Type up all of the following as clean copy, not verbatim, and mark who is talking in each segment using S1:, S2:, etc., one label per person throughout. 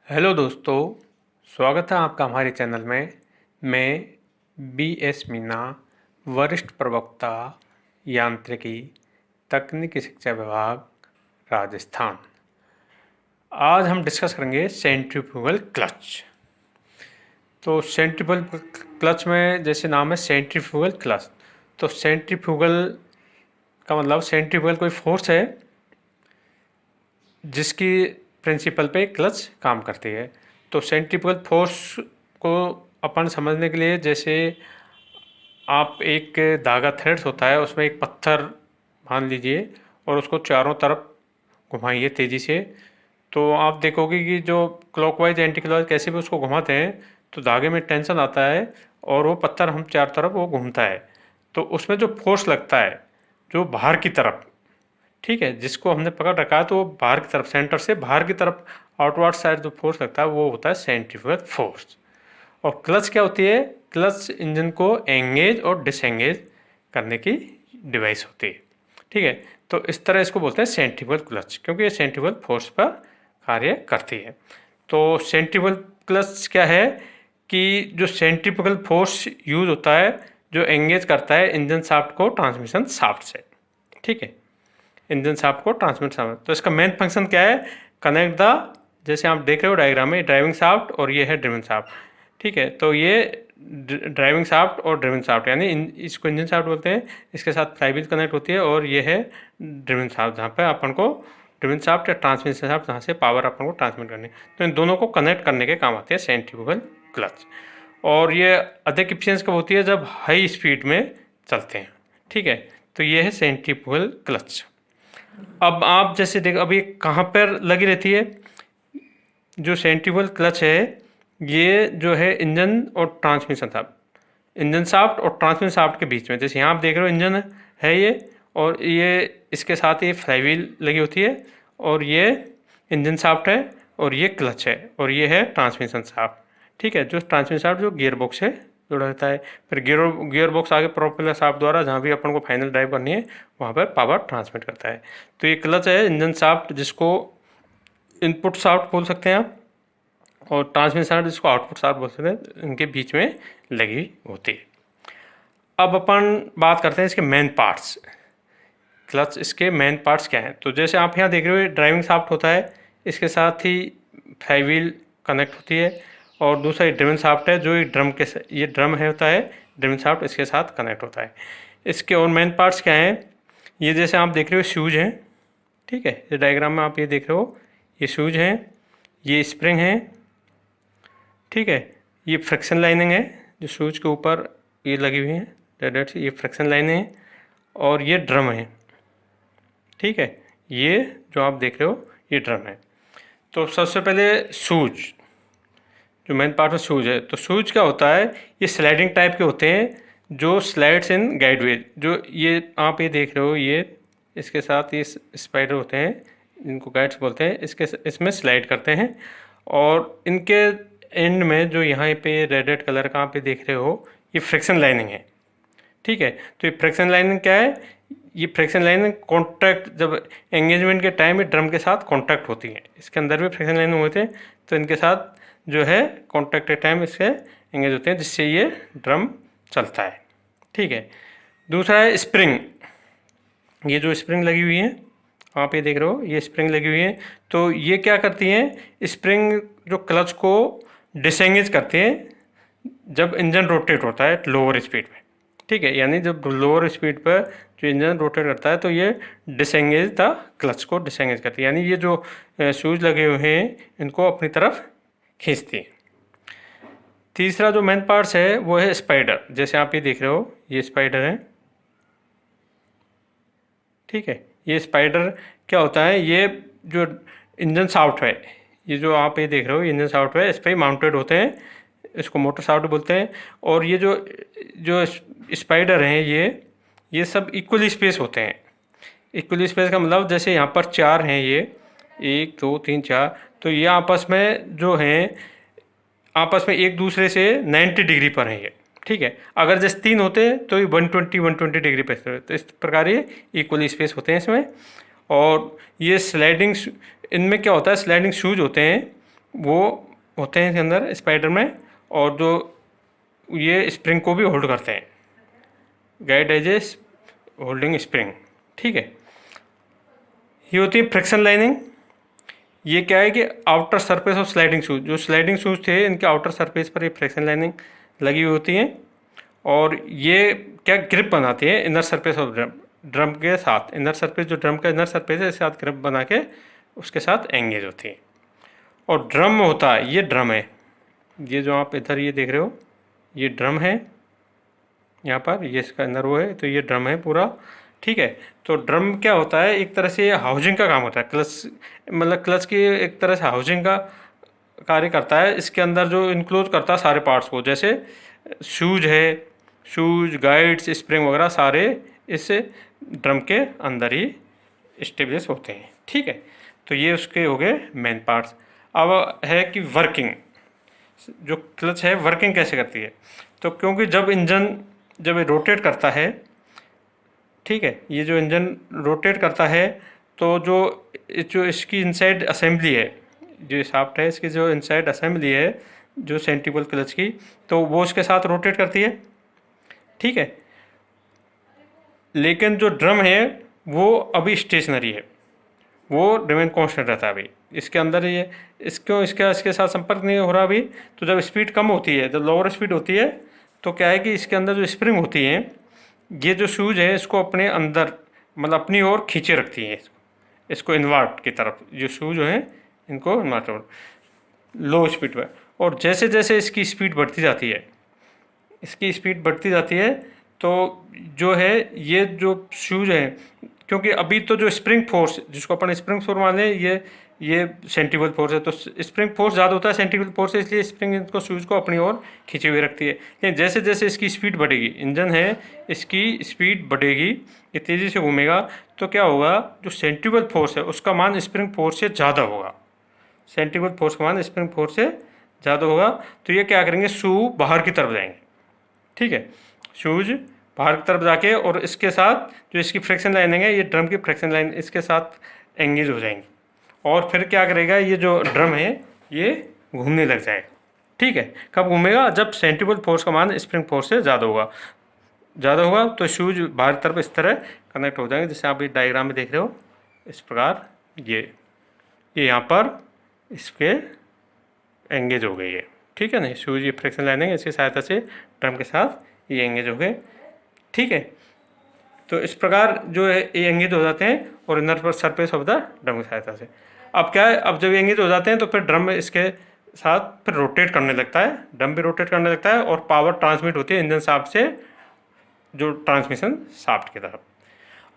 S1: Hello दोस्तों, स्वागत है आपका हमारे चैनल में। मैं बी एस मीना, वरिष्ठ प्रवक्ता, यांत्रिकी, तकनीकी शिक्षा विभाग, राजस्थान। आज हम डिस्कस करेंगे सेंट्रीफ्यूगल क्लच। तो सेंट्रीफ्यूगल क्लच में जैसे नाम है सेंट्रीफ्यूगल क्लच, तो सेंट्रीफ्यूगल का मतलब सेंट्रीफ्यूगल कोई फोर्स है जिसकी प्रिंसिपल पे क्लच काम करती है। तो सेंट्रीफ्यूगल फोर्स को अपन समझने के लिए जैसे आप एक धागा थ्रेड्स होता है, उसमें एक पत्थर मान लीजिए और उसको चारों तरफ घुमाइए तेज़ी से, तो आप देखोगे कि जो क्लॉकवाइज एंटी क्लॉकवाइज कैसे भी उसको घुमाते हैं तो धागे में टेंशन आता है और वो पत्थर हम चारों तरफ वो घूमता है। तो उसमें जो फोर्स लगता है जो बाहर की तरफ, ठीक है, जिसको हमने पकड़ रखा है तो वो बाहर की तरफ, सेंटर से बाहर की तरफ आउटवर्ड साइड जो फोर्स लगता है वो होता है सेंट्रीफ्यूगल फोर्स। और क्लच क्या होती है? क्लच इंजन को एंगेज और डिसएंगेज करने की डिवाइस होती है, ठीक है। तो इस तरह इसको बोलते हैं सेंट्रीफ्यूगल क्लच, क्योंकि ये सेंट्रीफ्यूगल फोर्स पर कार्य करती है। तो सेंट्रीफ्यूगल क्लच क्या है कि जो सेंट्रीफ्यूगल फोर्स यूज होता है जो एंगेज करता है इंजन शाफ्ट को ट्रांसमिशन शाफ्ट से, ठीक है, इंजन शाफ्ट को ट्रांसमिट शाफ्ट। तो इसका मेन फंक्शन क्या है? कनेक्ट द, जैसे आप देख रहे हो डायग्राम में, ड्राइविंग शाफ्ट और ये है ड्रिवन शाफ्ट, ठीक है। तो ये ड्राइविंग शाफ्ट और ड्रिवन शाफ्ट, यानी इसको इंजन शाफ्ट बोलते हैं, इसके साथ फ्लाईव्हील कनेक्ट होती है, और ये है ड्रिवन शाफ्ट जहाँ पे अपन को ड्रिवन शाफ्ट या ट्रांसमिशन शाफ्ट जहाँ से पावर अपन को ट्रांसमिट करनी है। तो इन दोनों को कनेक्ट करने के काम आती है सेंट्रीफ्यूगल क्लच। और ये अधिक इफिशियंस कब होती है? जब हाई स्पीड में चलते हैं, ठीक है। तो ये है सेंट्रीफ्यूगल क्लच। अब आप जैसे देख, अब ये कहाँ पर लगी रहती है? जो सेंट्रीफ्यूगल क्लच है ये जो है इंजन और ट्रांसमिशन शाफ्ट, इंजन शाफ्ट और ट्रांसमिशन शाफ्ट के बीच में, जैसे यहाँ आप देख रहे हो इंजन है ये, और ये इसके साथ ये फ्लाईव्हील लगी होती है, और ये इंजन शाफ्ट है, और ये क्लच है, और ये है ट्रांसमिशन शाफ्ट, ठीक है। जो ट्रांसमिशन शाफ्ट जो गियर बॉक्स से जुड़ा रहता है, फिर गियर बॉक्स आगे प्रोपेलर शाफ्ट द्वारा जहाँ भी अपन को फाइनल ड्राइव करनी है वहाँ पर पावर ट्रांसमिट करता है। तो ये क्लच है इंजन शाफ्ट, जिसको इनपुट शाफ्ट बोल सकते हैं आप, और ट्रांसमिशन शाफ्ट जिसको आउटपुट शाफ्ट बोल सकते हैं, इनके बीच में लगी होती है। अब अपन बात करते हैं इसके मेन पार्ट्स। क्लच इसके मेन पार्ट्स क्या हैं? तो जैसे आप यहाँ देख रहे हो ड्राइविंग शाफ्ट होता है, इसके साथ ही फ्लाईव्हील कनेक्ट होती है, और दूसरा ड्रिवन शाफ्ट है जो ये ड्रम है होता है, ड्रिवन शाफ्ट इसके साथ कनेक्ट होता है। इसके और मेन पार्ट्स क्या हैं? ये जैसे आप देख रहे हो शूज हैं, ठीक है, ये डायग्राम में आप ये देख रहे हो, ये शूज हैं, ये स्प्रिंग है, ठीक है, ये फ्रिक्शन लाइनिंग है जो शूज के ऊपर ये लगी हुई है रेड से, ये फ्रिक्शन लाइनिंग है, और ये ड्रम है, ठीक है, ये जो आप देख रहे हो ये ड्रम है। तो सबसे पहले शूज, जो मेन पार्ट में शूज है, तो शूज क्या होता है? ये स्लाइडिंग टाइप के होते हैं जो स्लाइड्स इन गाइडवे, जो ये आप ये देख रहे हो, ये इसके साथ ये स्पाइडर होते हैं जिनको गाइड्स बोलते हैं, इसमें स्लाइड करते हैं, और इनके एंड में जो यहाँ पे रेड कलर का आप ये देख रहे हो ये फ्रिक्शन लाइनिंग है, ठीक है। तो ये फ्रिक्शन लाइनिंग क्या है? ये फ्रिक्शन लाइनिंग कॉन्टैक्ट, जब एंगेजमेंट के टाइम ये ड्रम के साथ कॉन्टैक्ट होती है, इसके अंदर भी फ्रिक्शन लाइनिंग होते हैं, तो इनके साथ जो है कॉन्टैक्ट के टाइम इससे एंगेज होते हैं, जिससे ये ड्रम चलता है, ठीक है। दूसरा है स्प्रिंग, ये जो स्प्रिंग लगी हुई है आप ये देख रहे हो, ये स्प्रिंग लगी हुई है, तो ये क्या करती हैं? स्प्रिंग जो क्लच को डिसएंगेज करते हैं जब इंजन रोटेट होता है लोअर स्पीड में, ठीक है, यानी जब लोअर स्पीड पर जो इंजन रोटेट करता है तो ये डिसएंगेज द क्लच को डिसएंगेज करती है, यानी ये जो शूज लगे हुए हैं इनको अपनी तरफ खींचती है। तीसरा जो मेन पार्ट्स है वो है स्पाइडर, जैसे आप ये देख रहे हो ये स्पाइडर है, ठीक है। ये स्पाइडर क्या होता है? ये जो इंजन शाफ्ट है, ये जो आप ये देख रहे हो इंजन शाफ्ट है, इस पर माउंटेड होते हैं, इसको मोटर शाफ्ट बोलते हैं। और ये जो जो स्पाइडर हैं ये सब इक्वली स्पेस होते हैं। इक्वली स्पेस का मतलब जैसे यहाँ पर चार हैं, ये 1 2 3 4, तो ये आपस में जो हैं आपस में एक दूसरे से 90 डिग्री पर हैं ये, ठीक है। अगर जैसे 3 होते हैं तो ये 120 डिग्री पर, तो इस प्रकार ये इक्वली स्पेस होते हैं इसमें। और ये स्लाइडिंग, इनमें क्या होता है, स्लाइडिंग शूज होते हैं वो होते हैं इसके अंदर स्पाइडर में, और जो ये स्प्रिंग को भी होल्ड करते हैं, guide as a holding spring. ठीक है, ये होती है फ्रिक्शन लाइनिंग। ये क्या है कि outer surface of sliding shoes, जो स्लाइडिंग शूज थे इनके आउटर सरफेस पर ये फ्रिक्शन लाइनिंग लगी हुई होती है, और ये क्या ग्रिप बनाती है inner surface of drum, drum के साथ। इनर सरफेस, जो ड्रम का इनर सरफेस है, इसके साथ ग्रिप बना के उसके साथ एंगेज होती है। और ड्रम होता है, ये ड्रम है, ये जो आप इधर ये देख रहे हो, ये ड्रम है यहाँ पर, ये इसका अंदर वो है, तो ये ड्रम है पूरा। ठीक है, तो ड्रम क्या होता है, एक तरह से हाउसिंग का काम होता है, क्लच, मतलब क्लच की एक तरह से हाउसिंग का कार्य करता है। इसके अंदर जो इंक्लोज करता है सारे पार्ट्स को, जैसे शूज है, शूज, गाइड्स, स्प्रिंग वगैरह सारे इस ड्रम के अंदर ही स्टेब्लिश होते हैं। ठीक है, तो ये उसके हो गए मेन पार्ट्स। अब है कि वर्किंग, जो क्लच है वर्किंग कैसे करती है। तो क्योंकि जब इंजन जब ये रोटेट करता है, ठीक है, ये जो इंजन रोटेट करता है, तो जो इसकी इनसाइड असेंबली है, जो शाफ्ट है इसकी जो इनसाइड असेंबली है, जो सेंट्रीफ्यूगल क्लच की, तो वो उसके साथ रोटेट करती है। ठीक है, लेकिन जो ड्रम है वो अभी स्टेशनरी है, वो रिमेन कांस्टेंट रहता है अभी। इसके अंदर ये इसके साथ संपर्क नहीं हो रहा अभी। तो जब स्पीड कम होती है, जब लोअर स्पीड होती है, तो क्या है कि इसके अंदर जो स्प्रिंग होती है, ये जो शूज है इसको अपने अंदर, मतलब अपनी ओर खींचे रखती है, इसको इन्वर्ट की तरफ, जो शूज हैं इनको इन्वर्ट लो स्पीड पर। और जैसे जैसे इसकी स्पीड बढ़ती जाती है, इसकी स्पीड बढ़ती जाती है, तो जो है ये जो शूज है, क्योंकि अभी तो जो स्प्रिंग फोर्स, जिसको अपन स्प्रिंग फोर्स माने, ये सेंट्रीफ्यूगल फोर्स है, तो स्प्रिंग फोर्स ज़्यादा होता है सेंट्रीफ्यूगल फोर्स से, इसलिए स्प्रिंग इनको शूज को अपनी ओर खींचे हुए रखती है। लेकिन जैसे जैसे इसकी स्पीड बढ़ेगी, इंजन है इसकी स्पीड बढ़ेगी, ये तेज़ी से घूमेगा, तो क्या होगा, जो सेंट्रीफ्यूगल फोर्स है उसका मान स्प्रिंग फोर्स से ज़्यादा होगा। सेंट्रीफ्यूगल फोर्स का मान स्प्रिंग फोर्स से ज़्यादा होगा, तो ये क्या करेंगे, शू बाहर की तरफ जाएंगे। ठीक है, शूज बाहर की तरफ जाके, और इसके साथ जो इसकी फ्रिक्शन लाइनिंग है, ये ड्रम की फ्रिक्शन लाइन इसके साथ एंगेज हो जाएंगी, और फिर क्या करेगा, ये जो ड्रम है ये घूमने लग जाएगा। ठीक है, कब घूमेगा, जब सेंट्रीफ्यूगल फोर्स का मान स्प्रिंग फोर्स से ज़्यादा होगा, तो शूज बाहर की तरफ इस तरह कनेक्ट हो जाएंगे, जैसे आप ये डायग्राम में देख रहे हो इस प्रकार। ये यहाँ पर इसके एंगेज हो गई है। ठीक है ना, शूज ये फ्रिक्शन लाइनिंग इसकी सहायता से ड्रम के साथ ये एंगेज हो गए। ठीक है, तो इस प्रकार जो है ये एंगेज हो जाते हैं, और इनर पर सरफेस ऑफ द ड्रम की सहायता से। अब क्या है, अब जब एंगेज हो जाते हैं तो फिर ड्रम इसके साथ फिर रोटेट करने लगता है, ड्रम भी रोटेट करने लगता है, और पावर ट्रांसमिट होती है इंजन शाफ्ट से जो ट्रांसमिशन शाफ्ट की तरफ।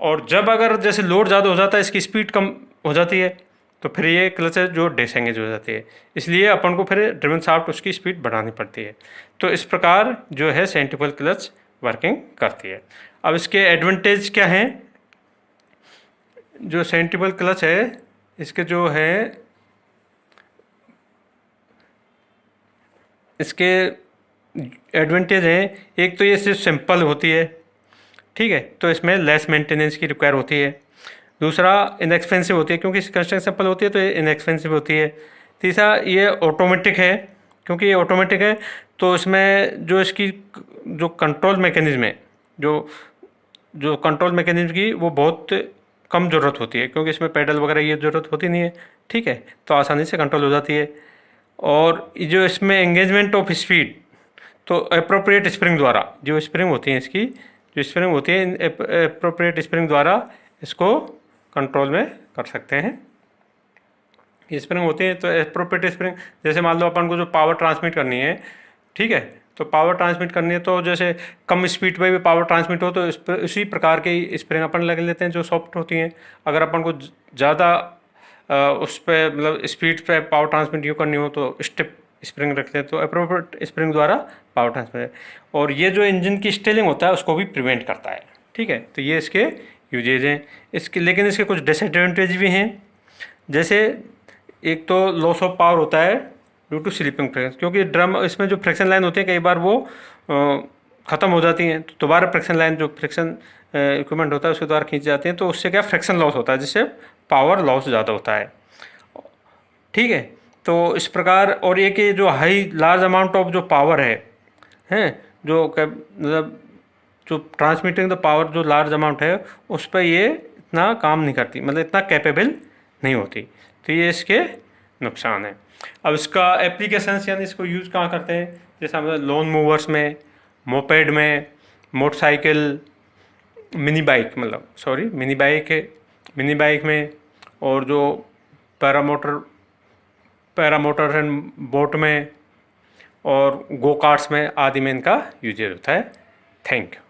S1: और जब अगर जैसे लोड ज़्यादा हो जाता है, इसकी स्पीड कम हो जाती है, तो फिर ये क्लच है जो डिसएंगेज हो जाती है, इसलिए अपन को फिर ड्रिवन शाफ्ट उसकी स्पीड बढ़ानी पड़ती है। तो इस प्रकार जो है सेंट्रीफ्यूगल क्लच वर्किंग करती है। अब इसके एडवांटेज क्या हैं, जो सेंट्रीफ्यूगल क्लच है इसके जो है इसके एडवांटेज हैं, एक तो ये सिर्फ सिंपल होती है। ठीक है, तो इसमें लेस मेंटेनेंस की रिक्वायर होती है। दूसरा, इनएक्सपेंसिव होती है, क्योंकि कंस्ट्रक्शन सिंपल होती है तो ये इनएक्सपेंसिव होती है। तीसरा, ये ऑटोमेटिक है, क्योंकि ये ऑटोमेटिक है तो इसमें जो इसकी जो कंट्रोल मैकेनिज्म है, जो कंट्रोल मैकेनिज्म की वो बहुत कम ज़रूरत होती है, क्योंकि इसमें पेडल वगैरह ये ज़रूरत होती नहीं है। ठीक है, तो आसानी से कंट्रोल हो जाती है। और जो इसमें एंगेजमेंट ऑफ स्पीड, तो अप्रोप्रिएट स्प्रिंग द्वारा, जो स्प्रिंग होती है इसकी, जो स्प्रिंग होती है अप्रोप्रिएट स्प्रिंग द्वारा इसको कंट्रोल में कर सकते हैं। ये स्प्रिंग होती है तो अप्रोप्रिएट स्प्रिंग, जैसे मान लो अपन को जो पावर ट्रांसमिट करनी है, ठीक है, तो पावर ट्रांसमिट करनी है, तो जैसे कम स्पीड पे भी पावर ट्रांसमिट हो, तो इसी प्रकार के स्प्रिंग अपन लगा लेते हैं जो सॉफ्ट होती हैं। अगर अपन को ज़्यादा उस पर मतलब स्पीड पे पावर ट्रांसमिट यूँ करनी हो, तो स्टिप स्प्रिंग रखते हैं, तो अप्रोप्रिएट स्प्रिंग द्वारा पावर ट्रांसमिट। और ये जो इंजन की स्टेलिंग होता है उसको भी प्रिवेंट करता है। ठीक है, तो ये इसके यूजेज हैं। इसके लेकिन इसके कुछ डिसएडवांटेज भी हैं, जैसे एक तो लॉस ऑफ पावर होता है ड्यू टू स्लिपिंग फ्रिक्शन, क्योंकि ड्रम इसमें जो फ्रिक्शन लाइन होती है कई बार वो ख़त्म हो जाती हैं, तो दोबारा फ्रिक्शन लाइन जो फ्रिक्शन इक्विपमेंट होता है उसके द्वारा खींच जाती हैं, तो उससे क्या फ्रिक्शन लॉस होता है, जिससे पावर लॉस ज़्यादा होता है। ठीक है, तो इस प्रकार, और एक ये जो लार्ज अमाउंट ऑफ जो पावर है हैं, जो मतलब जो ट्रांसमिटिंग द पावर जो लार्ज अमाउंट है उस पर ये इतना काम नहीं करती, मतलब इतना कैपेबल नहीं होती। तो ये इसके नुकसान है। अब इसका एप्लीकेशंस यानी इसको यूज़ कहाँ करते हैं, जैसे हम लोन मूवर्स में, मोपेड में, मोटरसाइकिल, मिनी बाइक में, और जो पैरामोटर पैरामोटर एंड बोट में, और गो कार्ट्स में आदि में इनका यूजेज होता है। Thank you.